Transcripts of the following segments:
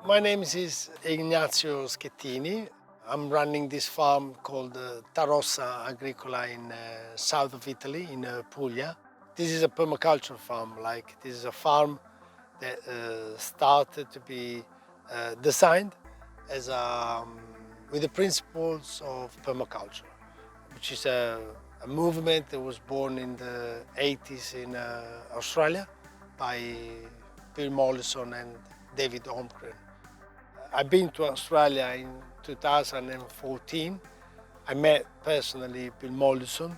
My name is Ignazio Schettini. I'm running this farm called Rossa agricola in south of Italy, in Puglia. This is a permaculture farm. This is a farm that started to be designed as with the principles of permaculture, which is a movement that was born in the 80s in Australia by Bill Mollison and David Holmgren. I've been to Australia in 2014. I met personally Bill Mollison,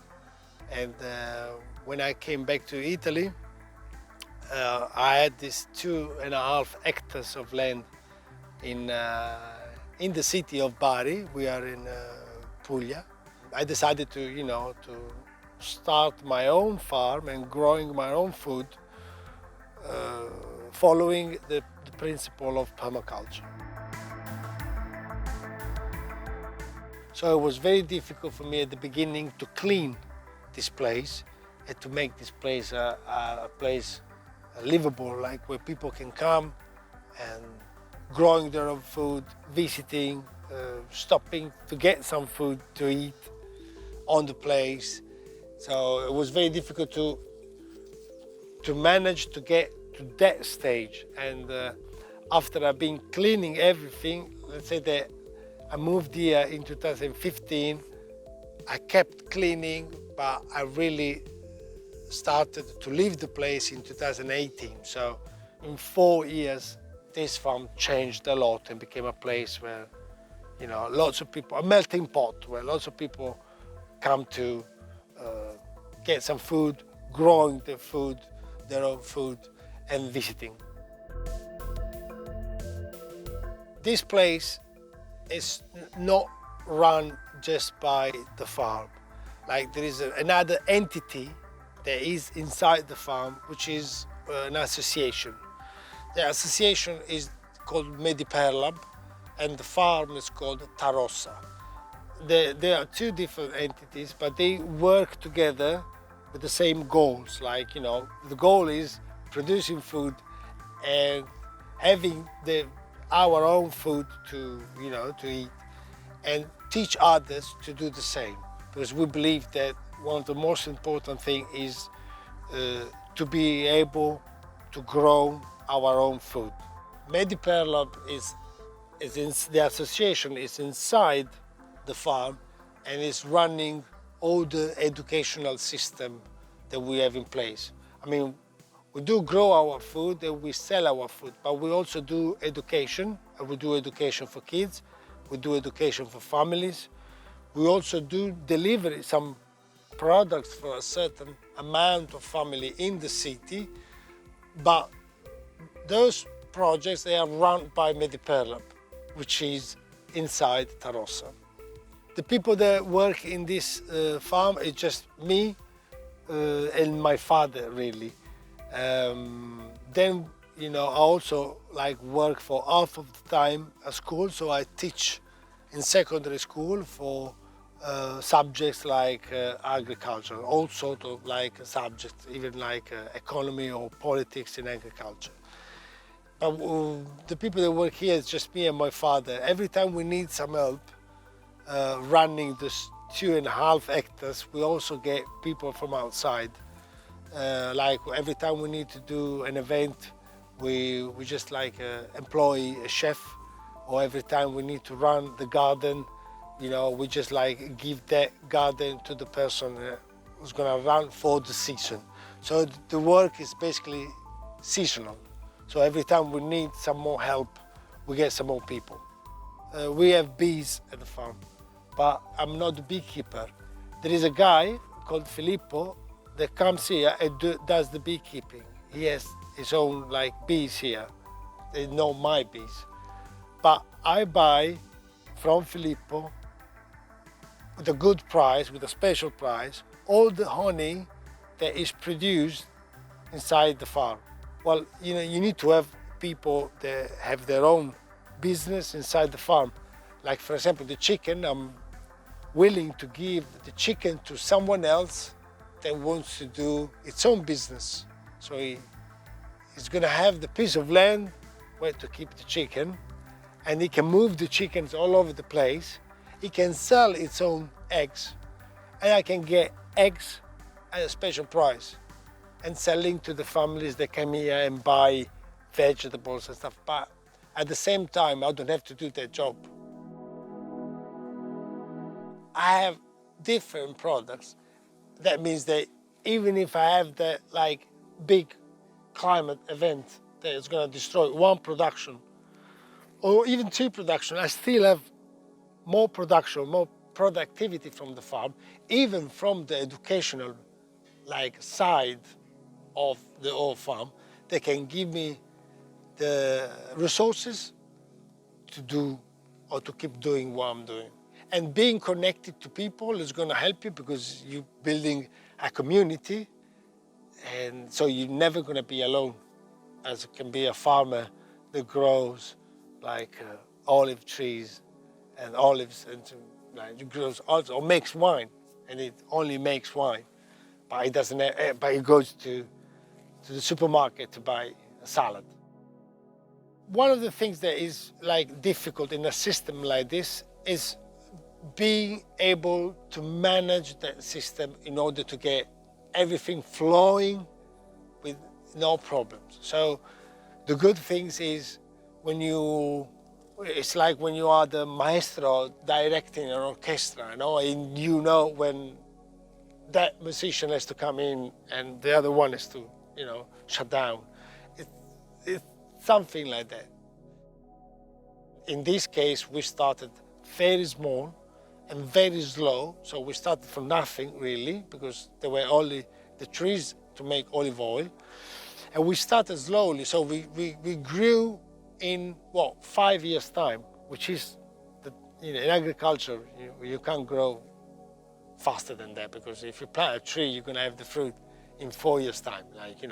and when I came back to Italy, I had these 2.5 hectares of land in the city of Bari. We are in Puglia. I decided to start my own farm and growing my own food, following the principle of permaculture. So it was very difficult for me at the beginning to clean this place and to make this place a place livable, like where people can come and growing their own food, visiting, stopping to get some food to eat on the place. So it was very difficult to manage to get to that stage. And after I've been cleaning everything, let's say that I moved here in 2015. I kept cleaning, but I really started to leave the place in 2018. So in 4 years, this farm changed a lot and became a place where, lots of people, a melting pot where lots of people come to get some food, growing their own food, and visiting. This place is not run just by the farm. There is another entity that is inside the farm, which is an association. The association is called Mediperlab, and the farm is called Rossa. There are two different entities, but they work together with the same goals. The goal is producing food and having our own food to eat, and teach others to do the same. Because we believe that one of the most important things is to be able to grow our own food. Mediperlab the association is inside the farm and is running all the educational system that we have in place. We do grow our food and we sell our food, but we also do education, and we do education for kids, we do education for families. We also do deliver some products for a certain amount of family in the city, but those projects, they are run by Mediperlab, which is inside Rossa. The people that work in this farm is just me and my father, really. Then, I also work for half of the time at school, so I teach in secondary school for subjects like agriculture, all sorts of subjects, even economy or politics in agriculture. But the people that work here is just me and my father. Every time we need some help running this 2.5 hectares, we also get people from outside. Every time we need to do an event, we just employ a chef, or every time we need to run the garden, we just give that garden to the person who's gonna run for the season. So the work is basically seasonal. So every time we need some more help, we get some more people. We have bees at the farm, but I'm not the beekeeper. There is a guy called Filippo that comes here and does the beekeeping. He has his own bees here. They're not my bees. But I buy from Filippo with a good price, with a special price, all the honey that is produced inside the farm. Well, you need to have people that have their own business inside the farm. For example, the chicken, I'm willing to give the chicken to someone else that wants to do its own business. So he's going to have the piece of land where to keep the chicken, and it can move the chickens all over the place. It can sell its own eggs, and I can get eggs at a special price and selling to the families that come here and buy vegetables and stuff. But at the same time, I don't have to do that job. I have different products. That means that even if I have the big climate event that is going to destroy one production or even two production, I still have more production, more productivity from the farm, even from the educational side of the whole farm. They can give me the resources to do or to keep doing what I'm doing. And being connected to people is going to help you because you're building a community, and so you're never going to be alone, as it can be a farmer that grows olive trees and olives, and it grows olives or makes wine, and it only makes wine, but it doesn't. But it goes to the supermarket to buy a salad. One of the things that is difficult in a system like this is being able to manage that system in order to get everything flowing with no problems. So the good things is it's like when you are the maestro directing an orchestra, and you know when that musician has to come in and the other one has to, shut down. It's something like that. In this case, we started very small and very slow. So we started from nothing really, because there were only the trees to make olive oil. And we started slowly. So we grew in 5 years time, which is in agriculture, you can't grow faster than that, because if you plant a tree, you're going to have the fruit in 4 years time,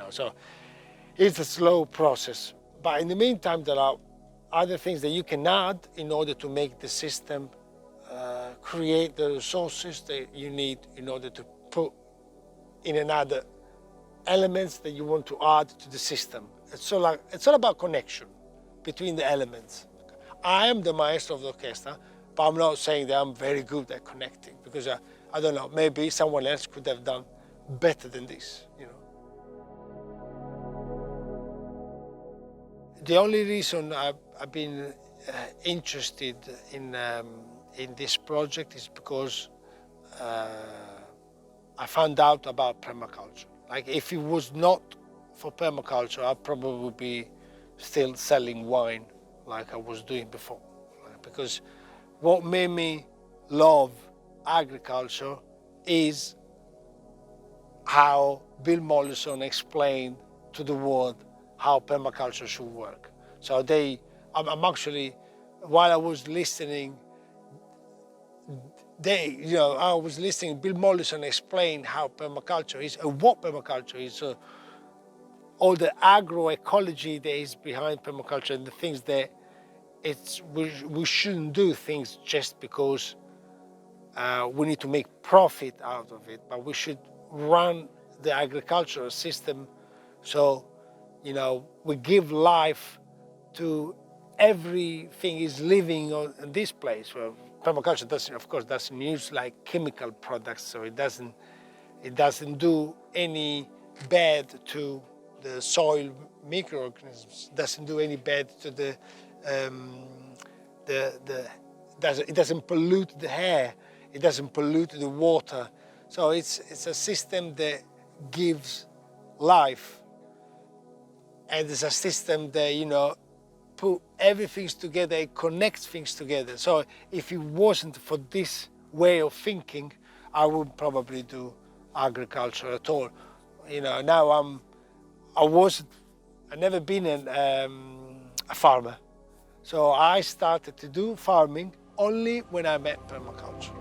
so it's a slow process. But in the meantime, there are other things that you can add in order to make the system create the resources that you need in order to put in another elements that you want to add to the system. It's all about connection between the elements. I am the maestro of the orchestra, but I'm not saying that I'm very good at connecting, because I don't know, maybe someone else could have done better than this, The only reason I've been interested in this project is because I found out about permaculture. If it was not for permaculture, I'd probably be still selling wine like I was doing before. Because what made me love agriculture is how Bill Mollison explained to the world how permaculture should work. So I'm actually, while I was listening, I was listening, Bill Mollison explained how permaculture is and what permaculture is. All the agroecology that is behind permaculture and the things that we shouldn't do things just because we need to make profit out of it, but we should run the agricultural system so we give life to everything is living on this place. Well, permaculture doesn't use chemical products, so it doesn't do any bad to the soil microorganisms, doesn't do any bad to it doesn't pollute the air, it doesn't pollute the water. So it's a system that gives life, and it's a system that put everything together, it connects things together. So if it wasn't for this way of thinking, I would probably do agriculture at all. Now I've never been a farmer. So I started to do farming only when I met permaculture.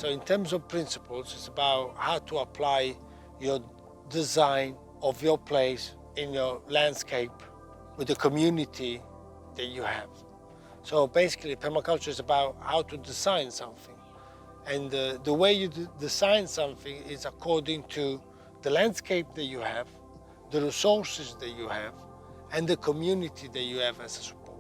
So in terms of principles, it's about how to apply your design of your place in your landscape with the community that you have. So basically, permaculture is about how to design something And the way you design something is according to the landscape that you have, the resources that you have, and the community that you have as a support.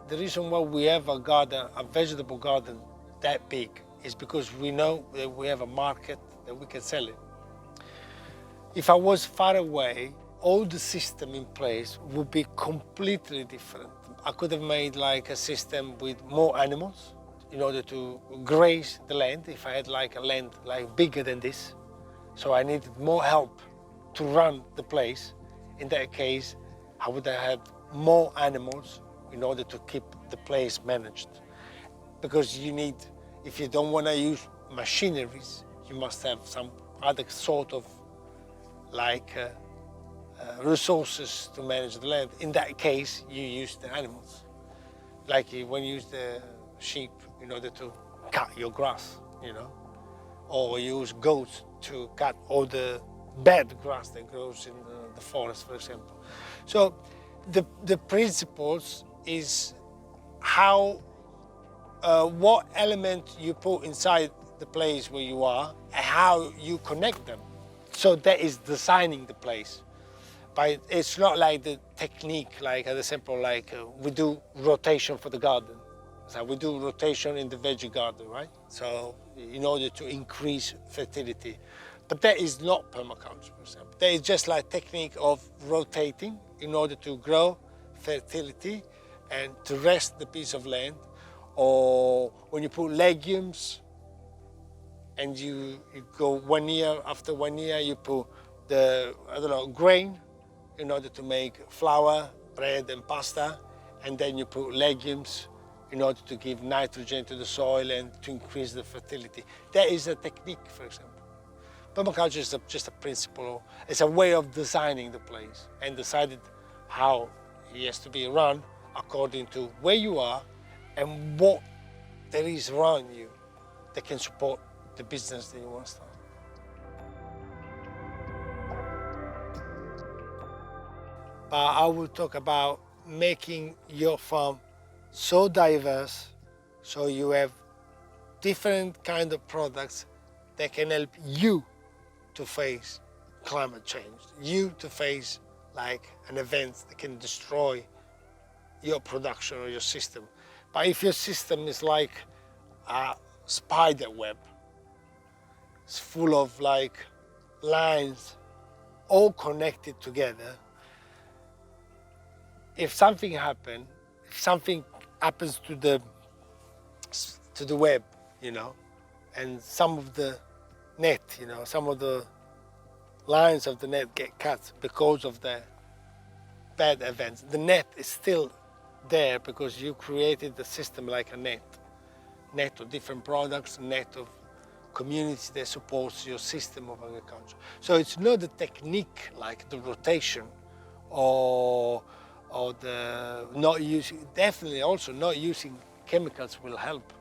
The reason why we have a garden, a vegetable garden that big, is because we know that we have a market that we can sell it. If I was far away, all the system in place would be completely different. I could have made like a system with more animals in order to graze the land. If I had like a land like bigger than this, so I needed more help to run the place. In that case, I would have had more animals in order to keep the place managed. Because you need, if you don't want to use machineries, you must have some other sort of like resources to manage the land. In that case, you use the animals. Like when you use the sheep in order to cut your grass, you know, or use goats to cut all the bad grass that grows in the forest, for example. So the principles is how, what element you put inside the place where you are and how you connect them. So that is designing the place. But it's not like the technique, like an example, like we do rotation for the garden. So we do rotation in the veggie garden, right? So in order to increase fertility. But that is not permaculture, for example. That is just like technique of rotating in order to grow fertility and to rest the piece of land. Or when you put legumes and you go 1 year, after 1 year you put the, I don't know, grain in order to make flour, bread and pasta, and then you put legumes in order to give nitrogen to the soil and to increase the fertility. That is a technique, for example. Permaculture is just a principle. It's a way of designing the place and decided how it has to be run according to where you are and what there is around you that can support the business that you want to start. But I will talk about making your farm so diverse, so you have different kind of products that can help you to face climate change, you to face like an event that can destroy your production or your system. But if your system is like a spider web, it's full of like lines all connected together, if something happens to the web, you know, and some of the net, you know, some of the lines of the net get cut because of the bad events, the net is still there because you created the system like a net of different products, net of community that supports your system of agriculture. So it's not the technique like the rotation or the not using, definitely also not using chemicals will help.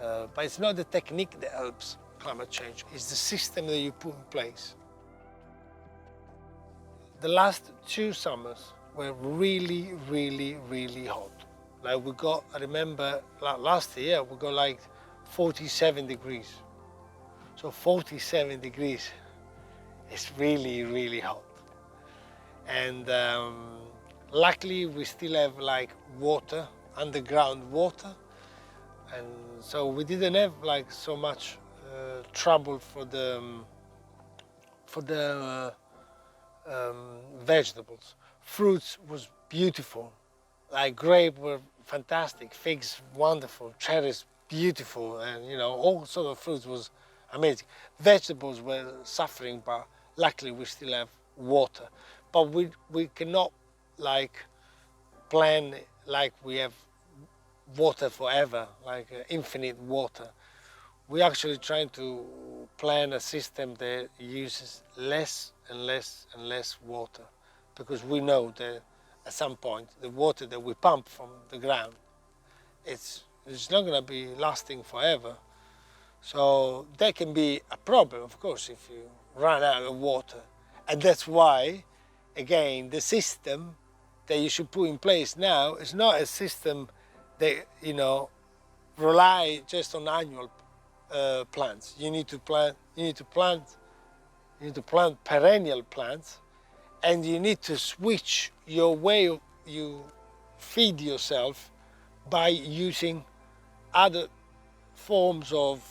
But it's not the technique that helps climate change, it's the system that you put in place. The last 2 summers were really, really, really hot. Like we got, I remember last year, we got like 47 degrees. So 47 degrees is really, really hot. And luckily we still have like water, underground water. And so we didn't have like so much trouble for the vegetables. Fruits was beautiful, like grape were fantastic, figs wonderful, cherries beautiful, and you know, all sort of fruits was amazing. Vegetables were suffering, but luckily we still have water. But we cannot like plan like we have water forever, like infinite water. We're actually trying to plan a system that uses less and less and less water, because we know that at some point the water that we pump from the ground, it's not going to be lasting forever. So that can be a problem, of course, if you run out of water. And that's why, again, the system that you should put in place now is not a system that, you know, rely just on annual plants. You need to plant perennial plants, and you need to switch your way you feed yourself by using other forms of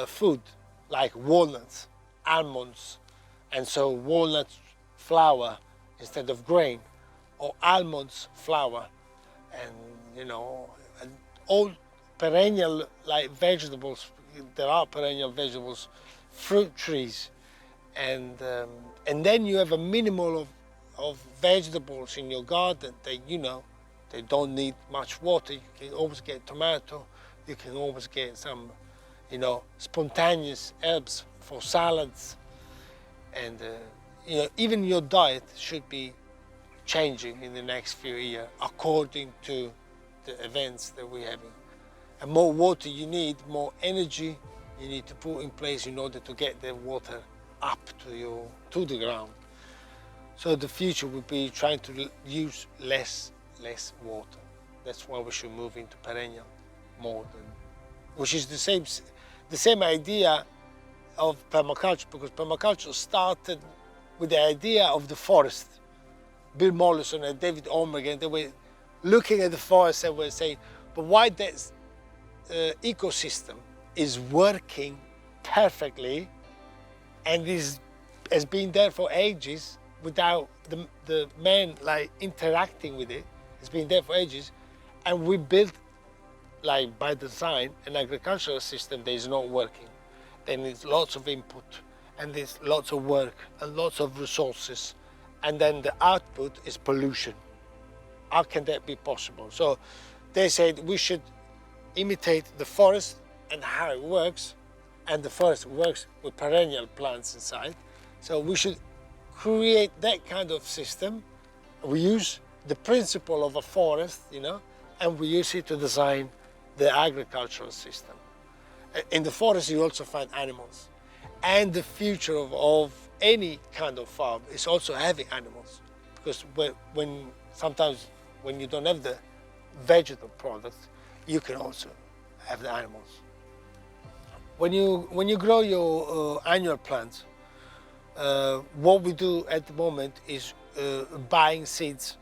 food, like walnuts, almonds, and so walnut flour instead of grain, or almonds flour, and and all perennial like vegetables. There are perennial vegetables, fruit trees, and then you have a minimal of vegetables in your garden that they don't need much water. You can always get tomato. You can always get some spontaneous herbs for salads, and even your diet should be changing in the next few years according to the events that we're having. And more water you need, more energy you need to put in place in order to get the water up to the ground. So the future will be trying to use less water. That's why we should move into perennial more than, which is the same idea of permaculture, because permaculture started with the idea of the forest. Bill Mollison and David Olmsted, they were looking at the forest and were saying, but why that ecosystem is working perfectly and has been there for ages without the man like interacting with it. It's been there for ages, and we built like by design an agricultural system that is not working. Then there's lots of input, and there's lots of work and lots of resources, and then the output is pollution. How can that be possible? So they said we should imitate the forest and how it works, and the forest works with perennial plants inside. So we should create that kind of system. We use the principle of a forest, and we use it to design the agricultural system. In the forest you also find animals, and the future of any kind of farm is also having animals, because sometimes when you don't have the vegetable products, you can also have the animals. When you grow your annual plants, what we do at the moment is buying seeds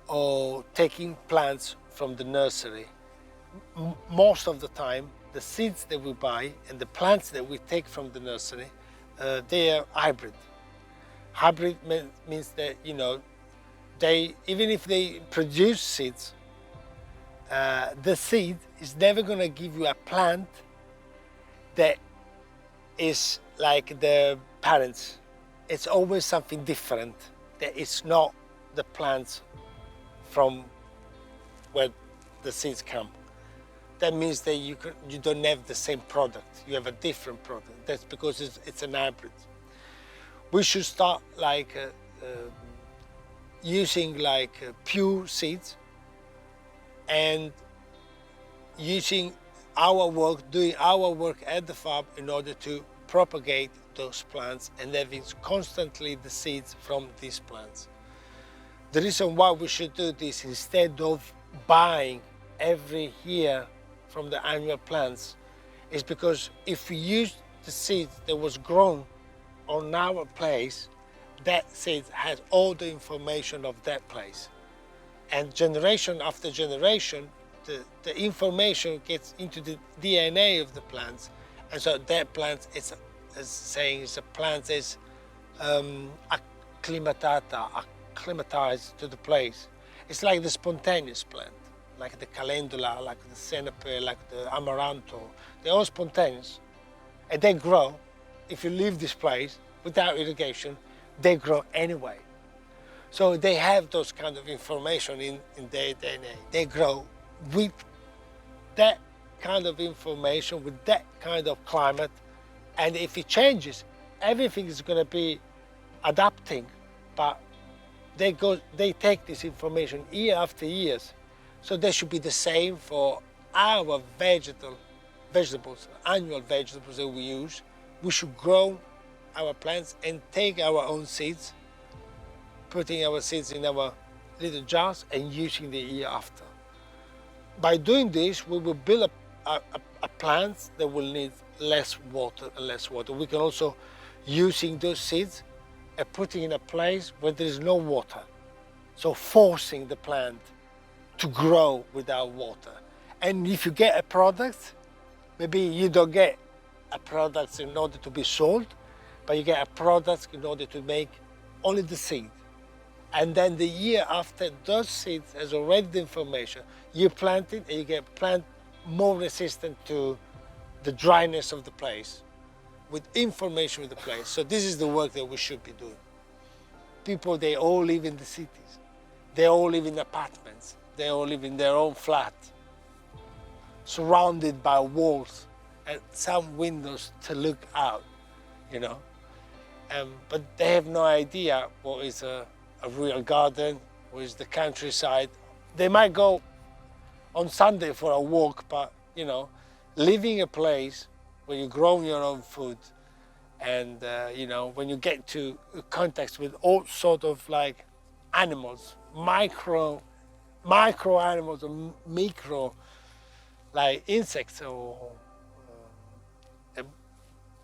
or taking plants from the nursery. Most of the time, the seeds that we buy and the plants that we take from the nursery, they are hybrid. Hybrid means that even if they produce seeds, the seed is never going to give you a plant that is like the parents. It's always something different, that is not the plants from where the seeds come. That means that you don't have the same product, you have a different product. That's because it's an hybrid. We should start using pure seeds, and using doing our work at the farm in order to propagate those plants and having constantly the seeds from these plants. The reason why we should do this instead of buying every year from the annual plants is because if we use the seed that was grown on our place, that seed has all the information of that place. And generation after generation, the information gets into the DNA of the plants, and so that plant is a plant is acclimatized to the place. It's like the spontaneous plant, like the calendula, like the senape, like the amaranto. They're all spontaneous, and they grow. If you leave this place without irrigation, they grow anyway. So they have those kind of information in their DNA. They grow with that kind of information, with that kind of climate, and if it changes, everything is going to be adapting, but they take this information year after years. So they should be the same for our vegetables, annual vegetables that we use. We should grow our plants and take our own seeds, putting our seeds in our little jars and using the year after. By doing this, we will build a plant that will need less water and less water. We can also using those seeds and putting in a place where there is no water. So forcing the plant to grow without water. And if you get a product, maybe you don't get a product in order to be sold, but you get a product in order to make only the seed. And then the year after those seeds has already the information, you plant it and you get plant more resistant to the dryness of the place with information of the place. So this is the work that we should be doing. People, they all live in the cities. They all live in apartments. They all live in their own flat, surrounded by walls and some windows to look out, you know. But they have no idea what is a real garden, what is the countryside. They might go on Sunday for a walk, but, you know, living a place where you grow your own food and, you know, when you get to contact with all sort of like animals, micro animals or micro like insects or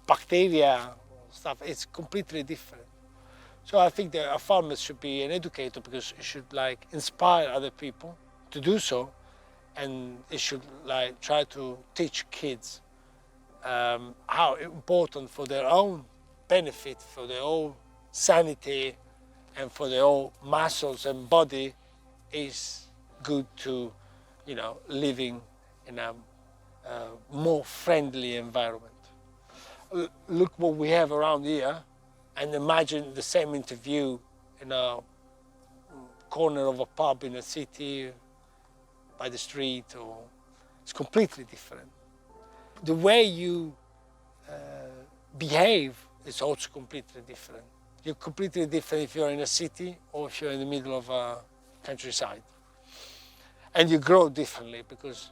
bacteria stuff, it's completely different. So I think that a farmer should be an educator because he should like inspire other people to do so, and it should like try to teach kids how important for their own benefit, for their own sanity and for their own muscles and body is good to, you know, living in a more friendly environment. Look what we have around here and imagine the same interview in a corner of a pub in a city, by the street, or it's completely different. The way you behave is also completely different. You're completely different if you're in a city or if you're in the middle of a countryside. And you grow differently because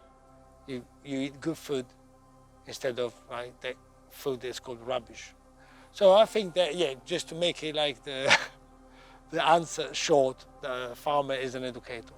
you eat good food instead of like that food that's called rubbish. So I think that, yeah, just to make it like the answer short, the farmer is an educator.